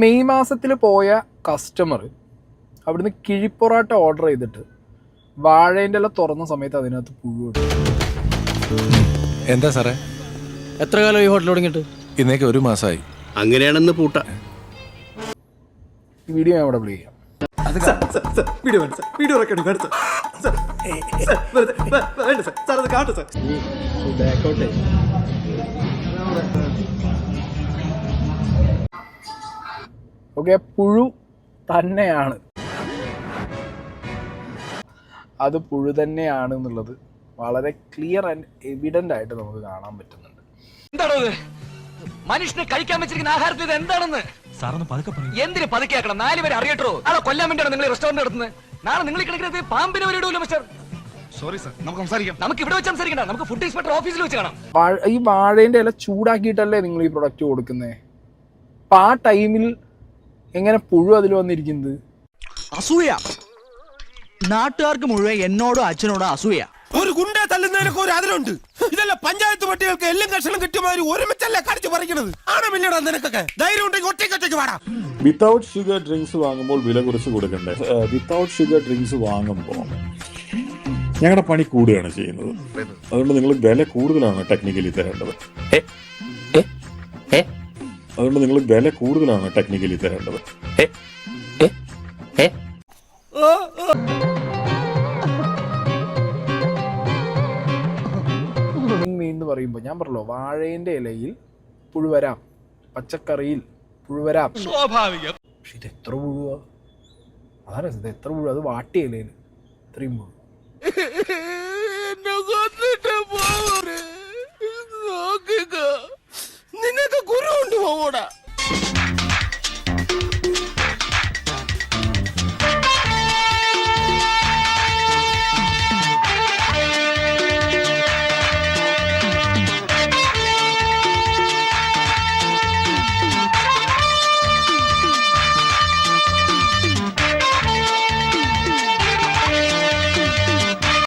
May മാസത്തിൽ പോയ customer അവിടുന്ന് കിഴിപ്പൊറാട്ട ഓർഡർ ചെയ്തിട്ട് വാഴേൻ്റെ എല്ലാം തുറന്ന സമയത്ത് അതിനകത്ത് പുഴു. എന്താ സാറേ? എത്ര കാലം ഈ ഹോട്ടൽ തുടങ്ങിയിട്ട്? ഇന്നേക്ക് 1 മാസമായി. അങ്ങനെയാണെന്ന് പൂട്ട. ഈ വീഡിയോ ഞാൻ അവിടെ പ്ലേ ചെയ്യാം. ഓക്കെ, പുഴു തന്നെയാണ്, അത് പുഴു തന്നെയാണ് എന്നുള്ളത് വളരെ ക്ലിയർ ആൻഡ് എവിഡന്റ് ആയിട്ട് നമുക്ക് കാണാൻ പറ്റുന്നുണ്ട്. എന്താണത്? മനുഷ്യനെ കഴിക്കാൻ വെച്ചിരിക്കുന്ന ആഹാരത്തിൽ ഇത് എന്താണെന്ന് എന്തിന് പതുക്കെയാക്കണം? 4 പേര് അറിയട്ടോ? ആളെ കൊല്ലാൻ വേണ്ടിയാണ് നിങ്ങൾ റെസ്റ്റോറന്റ് നടത്തുന്നത്. നാളെ നിങ്ങൾ കിടക്കുന്നത് പാമ്പിനെ വരെ ഇടൂല്ലോ മിസ്റ്റർ. സോറി സർ, നമുക്ക് സംസാരിക്കാം. നമുക്ക് ഇവിടെ വെച്ച് സംസാരിക്കണ്ട, നമുക്ക് ഫുഡ് ഇൻസ്പെക്ടർ ഓഫീസിൽ വെച്ച് കാണാം. ഈ വാഴേൻ്റെ ഇല ചൂടാക്കിയിട്ടല്ലേ നിങ്ങൾ ഈ പ്രൊഡക്റ്റ് കൊടുക്കുന്നത്? അപ്പം ആ ടൈമിൽ എങ്ങനെ പുഴു അതിൽ വന്നിരിക്കുന്നത്? അസൂയ. നാട്ടുകാർക്ക് മുഴുവൻ എന്നോടും അച്ഛനോടും അസൂയ. ഒരു ഗുണ്ട തല്ലുന്നതിനൊക്കെ ഒരു അതിലുണ്ട്. ഇതല്ല പഞ്ചായത്ത് പട്ടികൾക്ക് എല്ലാം കഷണം കിട്ടിയമാതിരി ഒരുമിച്ചല്ല കടിച്ചു പറിക്കുന്നത്. ആണമില്ലടാ നിനക്കൊക്കെ. ധൈര്യം ഉണ്ടെങ്കിൽ ഒറ്റയ്ക്കൊറ്റയ്ക്ക് വാടാ. വിത്തൗട്ട് ഷുഗർ ഡ്രിങ്ക്സ് വാങ്ങുമ്പോൾ വില കുറച്ച് കൊടുക്കണ്ടേ? വിത്തൗട്ട് ഷുഗർ ഡ്രിങ്ക്സ് വാങ്ങുമ്പോൾ ഞങ്ങളുടെ പണി കൂടുകയാണ് ചെയ്യുന്നത്. അതുകൊണ്ട് നിങ്ങൾ വില കൂടുതലാണ് ടെക്നിക്കലി തരേണ്ടത്. അതുകൊണ്ട് നിങ്ങൾ വില കൂടുതലാണ് ടെക്നിക്കലി തരേണ്ടത്. എന്ന് പറയുമ്പോൾ ഞാൻ പറഞ്ഞല്ലോ, വാഴേൻ്റെ ഇലയിൽ പുഴു വരാം, പച്ചക്കറിയിൽ പുഴു വരാം, സ്വാഭാവികം. പക്ഷെ ഇത് എത്ര പുഴുവാ? അതാണ് ഇത് എത്ര പുഴു? അത് വാട്ടിയ ഇലയിൽ ഇത്രയും പുഴു.